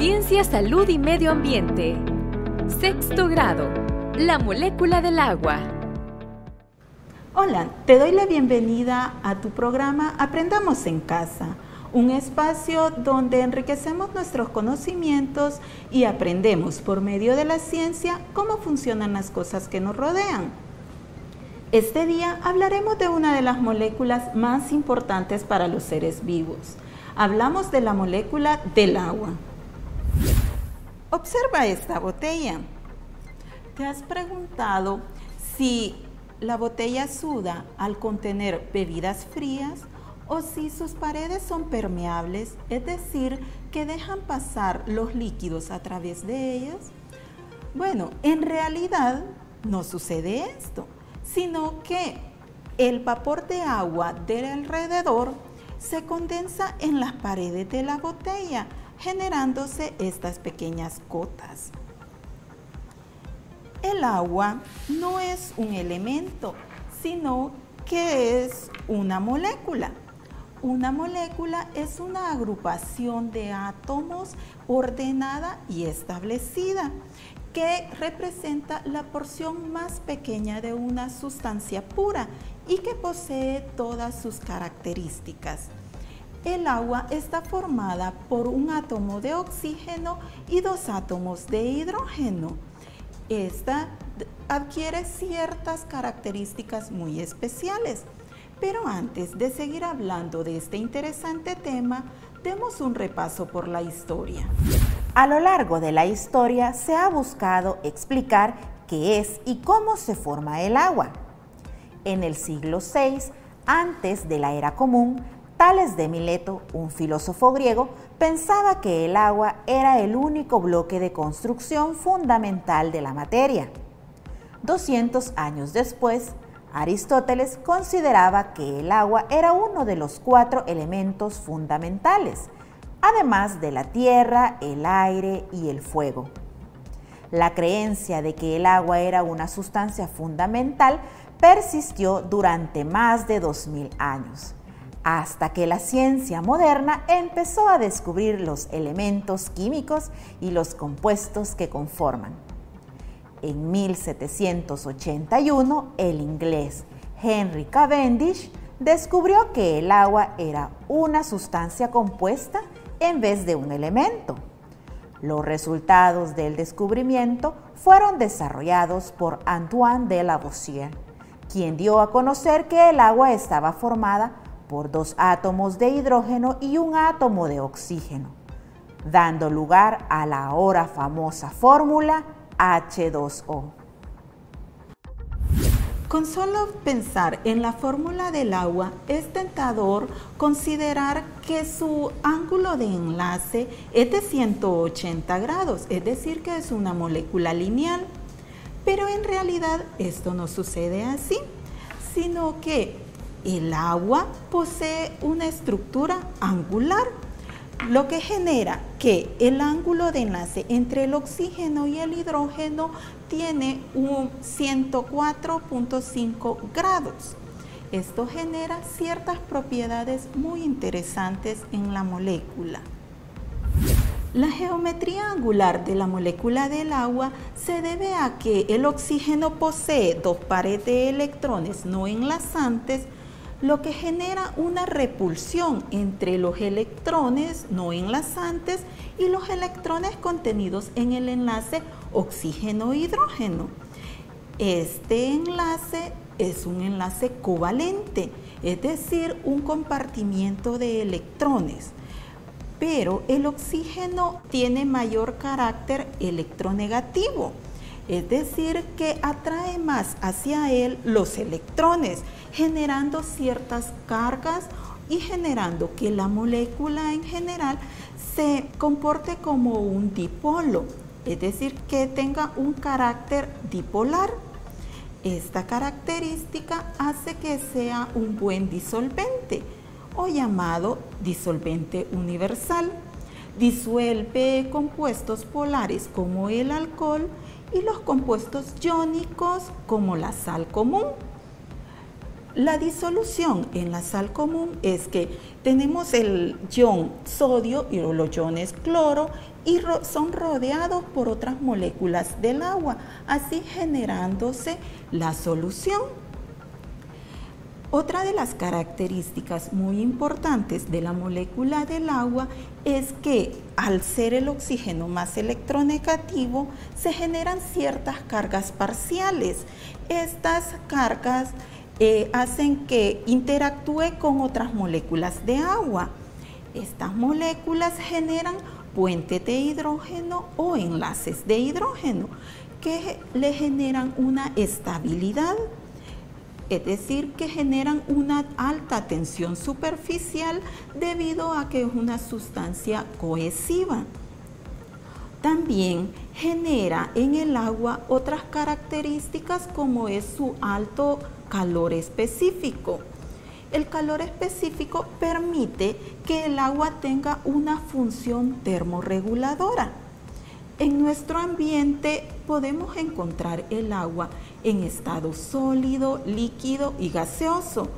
Ciencia, Salud y Medio Ambiente. Sexto grado. La molécula del agua. Hola, te doy la bienvenida a tu programa Aprendamos en Casa, un espacio donde enriquecemos nuestros conocimientos y aprendemos por medio de la ciencia cómo funcionan las cosas que nos rodean. Este día hablaremos de una de las moléculas más importantes para los seres vivos. Hablamos de la molécula del agua. Observa esta botella. ¿Te has preguntado si la botella suda al contener bebidas frías o si sus paredes son permeables, es decir, que dejan pasar los líquidos a través de ellas? Bueno, en realidad no sucede esto, sino que el vapor de agua del alrededor se condensa en las paredes de la botella, generándose estas pequeñas gotas. El agua no es un elemento, sino que es una molécula. Una molécula es una agrupación de átomos ordenada y establecida, que representa la porción más pequeña de una sustancia pura y que posee todas sus características. El agua está formada por un átomo de oxígeno y dos átomos de hidrógeno. Esta adquiere ciertas características muy especiales. Pero antes de seguir hablando de este interesante tema, demos un repaso por la historia. A lo largo de la historia se ha buscado explicar qué es y cómo se forma el agua. En el siglo VI, antes de la era común, Tales de Mileto, un filósofo griego, pensaba que el agua era el único bloque de construcción fundamental de la materia. 200 años después, Aristóteles consideraba que el agua era uno de los 4 elementos fundamentales, además de la tierra, el aire y el fuego. La creencia de que el agua era una sustancia fundamental persistió durante más de 2000 años, hasta que la ciencia moderna empezó a descubrir los elementos químicos y los compuestos que conforman. En 1781, el inglés Henry Cavendish descubrió que el agua era una sustancia compuesta en vez de un elemento. Los resultados del descubrimiento fueron desarrollados por Antoine de Lavoisier, quien dio a conocer que el agua estaba formada por 2 átomos de hidrógeno y un átomo de oxígeno, dando lugar a la ahora famosa fórmula H2O. Con solo pensar en la fórmula del agua, es tentador considerar que su ángulo de enlace es de 180 grados, es decir, que es una molécula lineal. Pero en realidad esto no sucede así, sino que el agua posee una estructura angular, lo que genera que el ángulo de enlace entre el oxígeno y el hidrógeno tiene un 104.5 grados. Esto genera ciertas propiedades muy interesantes en la molécula. La geometría angular de la molécula del agua se debe a que el oxígeno posee 2 pares de electrones no enlazantes, lo que genera una repulsión entre los electrones no enlazantes y los electrones contenidos en el enlace oxígeno-hidrógeno. Este enlace es un enlace covalente, es decir, un compartimiento de electrones. Pero el oxígeno tiene mayor carácter electronegativo, es decir, que atrae más hacia él los electrones, generando ciertas cargas y generando que la molécula en general se comporte como un dipolo, es decir, que tenga un carácter dipolar. Esta característica hace que sea un buen disolvente, o llamado disolvente universal. Disuelve compuestos polares como el alcohol y los compuestos iónicos como la sal común. La disolución en la sal común es que tenemos el ion sodio y los iones cloro y son rodeados por otras moléculas del agua, así generándose la solución. Otra de las características muy importantes de la molécula del agua es que al ser el oxígeno más electronegativo, se generan ciertas cargas parciales. Estas cargas hacen que interactúe con otras moléculas de agua. Estas moléculas generan puentes de hidrógeno o enlaces de hidrógeno que le generan una estabilidad, es decir, que generan una alta tensión superficial debido a que es una sustancia cohesiva. También genera en el agua otras características como es su alto calor específico. El calor específico permite que el agua tenga una función termorreguladora. En nuestro ambiente podemos encontrar el agua en estado sólido, líquido y gaseoso.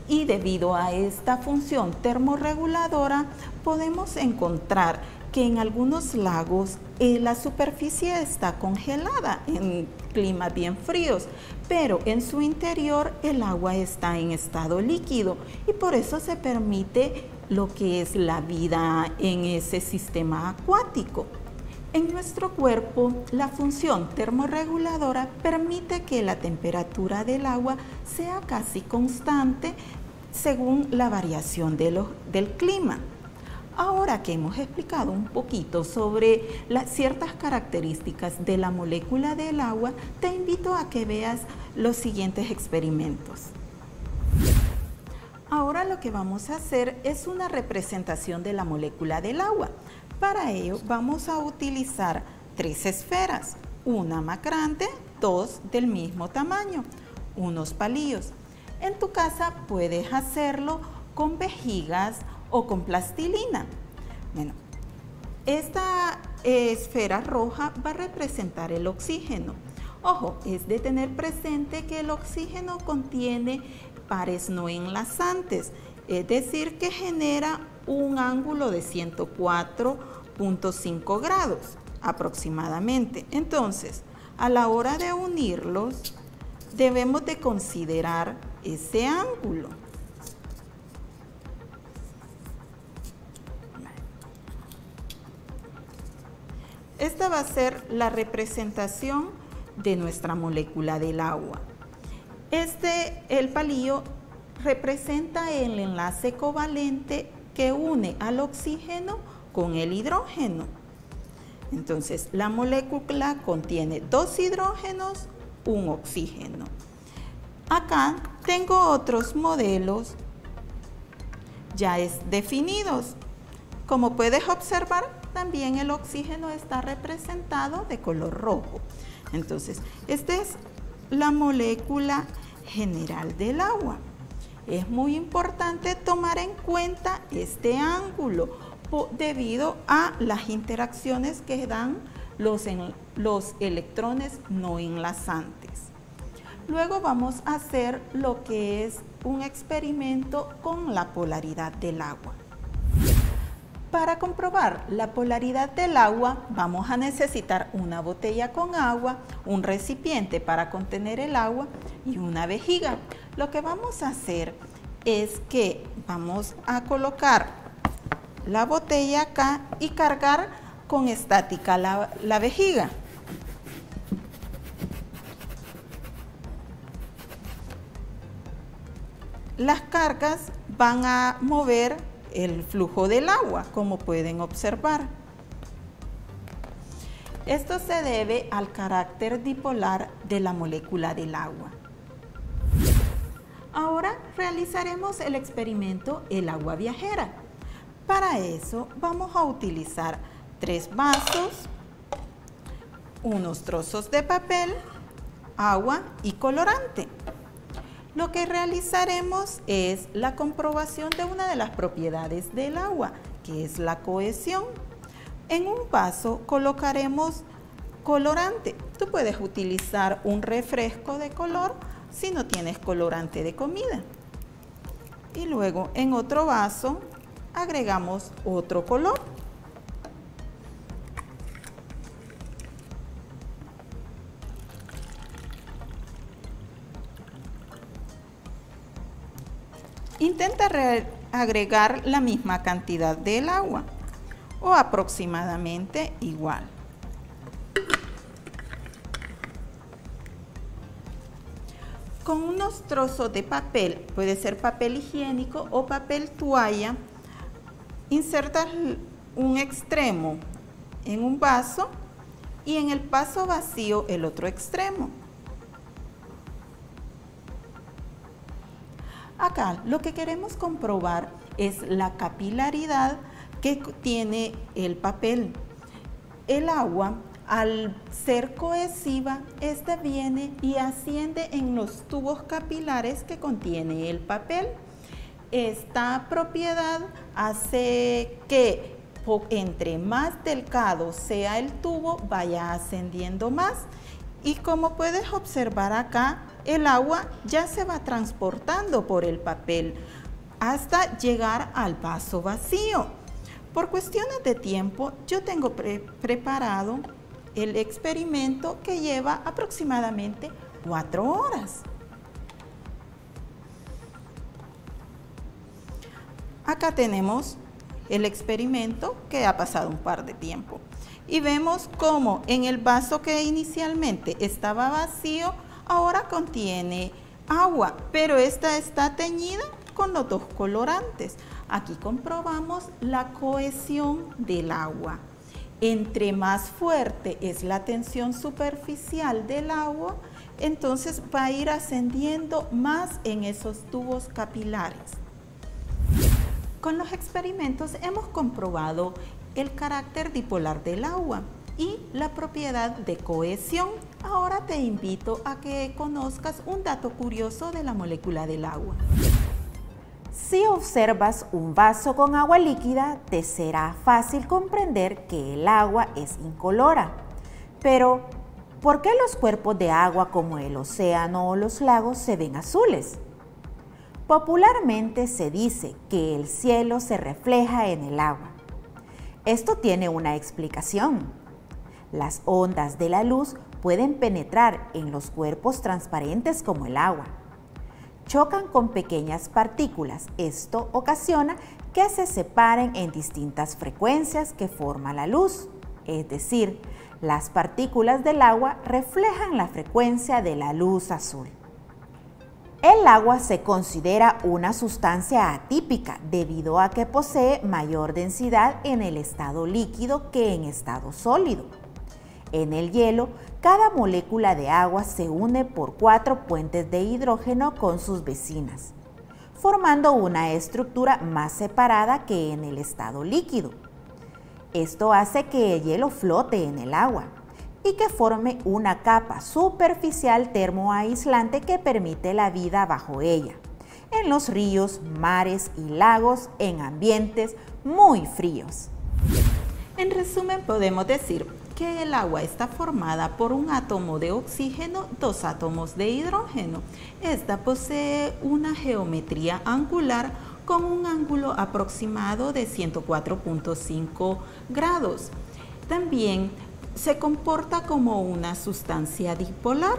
Y debido a esta función termorreguladora, podemos encontrar que en algunos lagos la superficie está congelada en climas bien fríos, pero en su interior el agua está en estado líquido y por eso se permite lo que es la vida en ese sistema acuático. En nuestro cuerpo, la función termorreguladora permite que la temperatura del agua sea casi constante según la variación del clima. Ahora que hemos explicado un poquito sobre ciertas características de la molécula del agua, te invito a que veas los siguientes experimentos. Ahora lo que vamos a hacer es una representación de la molécula del agua. Para ello vamos a utilizar 3 esferas, una más grande, 2 del mismo tamaño, unos palillos. En tu casa puedes hacerlo con vejigas o con plastilina. Bueno, esta esfera roja va a representar el oxígeno. Ojo, es de tener presente que el oxígeno contiene pares no enlazantes, es decir, que genera un ángulo de 104.5 grados aproximadamente. Entonces, a la hora de unirlos, debemos de considerar ese ángulo. Esta va a ser la representación de nuestra molécula del agua. El palillo representa el enlace covalente que une al oxígeno con el hidrógeno. Entonces, la molécula contiene 2 hidrógenos, un oxígeno. Acá tengo otros modelos ya definidos. Como puedes observar, también el oxígeno está representado de color rojo. Entonces, esta es la molécula general del agua. Es muy importante tomar en cuenta este ángulo debido a las interacciones que dan los electrones no enlazantes. Luego vamos a hacer lo que es un experimento con la polaridad del agua. Para comprobar la polaridad del agua, vamos a necesitar una botella con agua, un recipiente para contener el agua y una vejiga. Lo que vamos a hacer es que vamos a colocar la botella acá y cargar con estática la vejiga. Las cargas van a mover el flujo del agua, como pueden observar. Esto se debe al carácter dipolar de la molécula del agua. Ahora realizaremos el experimento el agua viajera. Para eso vamos a utilizar 3 vasos, unos trozos de papel, agua y colorante. Lo que realizaremos es la comprobación de una de las propiedades del agua, que es la cohesión. En un vaso colocaremos colorante. Tú puedes utilizar un refresco de color si no tienes colorante de comida. Y luego en otro vaso agregamos otro color. Intenta agregar la misma cantidad del agua o aproximadamente igual. Con unos trozos de papel, puede ser papel higiénico o papel toalla, insertas un extremo en un vaso y en el vaso vacío el otro extremo. Acá lo que queremos comprobar es la capilaridad que tiene el papel. El agua, al ser cohesiva, esta viene y asciende en los tubos capilares que contiene el papel. Esta propiedad hace que entre más delgado sea el tubo, vaya ascendiendo más. Y como puedes observar acá, el agua ya se va transportando por el papel hasta llegar al vaso vacío. Por cuestiones de tiempo, yo tengo preparado el experimento que lleva aproximadamente 4 horas. Acá tenemos el experimento que ha pasado un par de tiempo. Y vemos cómo en el vaso que inicialmente estaba vacío, ahora contiene agua, pero esta está teñida con los dos colorantes. Aquí comprobamos la cohesión del agua. Entre más fuerte es la tensión superficial del agua, entonces va a ir ascendiendo más en esos tubos capilares. Con los experimentos hemos comprobado el carácter dipolar del agua y la propiedad de cohesión. Ahora te invito a que conozcas un dato curioso de la molécula del agua. Si observas un vaso con agua líquida, te será fácil comprender que el agua es incolora. Pero, ¿por qué los cuerpos de agua como el océano o los lagos se ven azules? Popularmente se dice que el cielo se refleja en el agua. Esto tiene una explicación. Las ondas de la luz pueden penetrar en los cuerpos transparentes como el agua. Chocan con pequeñas partículas. Esto ocasiona que se separen en distintas frecuencias que forma la luz. Es decir, las partículas del agua reflejan la frecuencia de la luz azul. El agua se considera una sustancia atípica debido a que posee mayor densidad en el estado líquido que en estado sólido. En el hielo, cada molécula de agua se une por 4 puentes de hidrógeno con sus vecinas, formando una estructura más separada que en el estado líquido. Esto hace que el hielo flote en el agua y que forme una capa superficial termoaislante que permite la vida bajo ella, en los ríos, mares y lagos en ambientes muy fríos. En resumen, podemos decir que el agua está formada por un átomo de oxígeno, 2 átomos de hidrógeno. Esta posee una geometría angular con un ángulo aproximado de 104.5 grados. También se comporta como una sustancia dipolar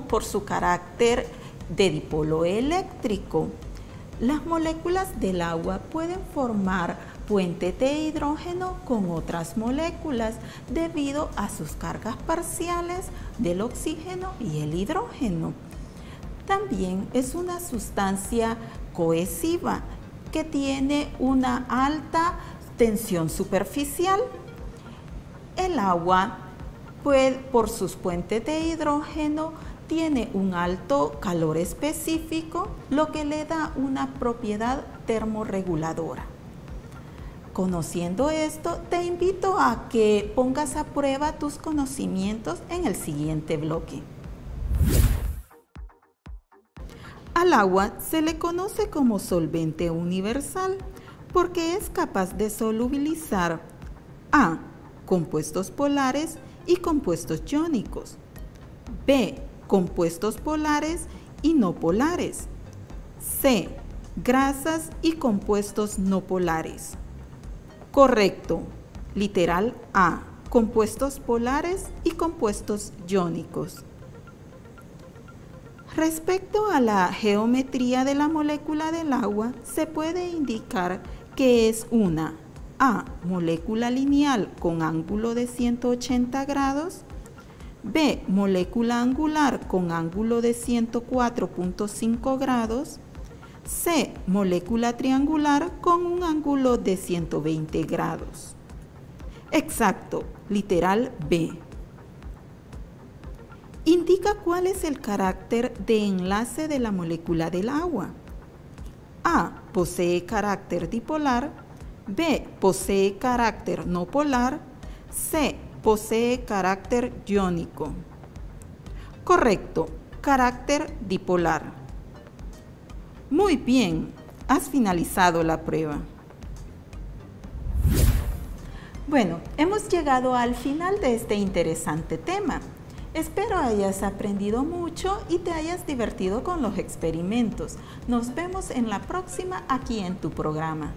por su carácter de dipolo eléctrico. Las moléculas del agua pueden formar puentes de hidrógeno con otras moléculas debido a sus cargas parciales del oxígeno y el hidrógeno. También es una sustancia cohesiva que tiene una alta tensión superficial. El agua, por sus puentes de hidrógeno, tiene un alto calor específico, lo que le da una propiedad termorreguladora. Conociendo esto, te invito a que pongas a prueba tus conocimientos en el siguiente bloque. Al agua se le conoce como solvente universal porque es capaz de solubilizar A, compuestos polares y compuestos iónicos, B, compuestos polares y no polares. C. Grasas y compuestos no polares. Correcto. Literal A. Compuestos polares y compuestos iónicos. Respecto a la geometría de la molécula del agua, se puede indicar que es una A. Molécula lineal con ángulo de 180 grados. B. Molécula angular con ángulo de 104.5 grados. C. Molécula triangular con un ángulo de 120 grados. Exacto, literal B. Indica cuál es el carácter de enlace de la molécula del agua. A. Posee carácter dipolar. B. Posee carácter no polar. C. Posee carácter iónico. Correcto, carácter dipolar. Muy bien, has finalizado la prueba. Bueno, hemos llegado al final de este interesante tema. Espero hayas aprendido mucho y te hayas divertido con los experimentos. Nos vemos en la próxima aquí en tu programa.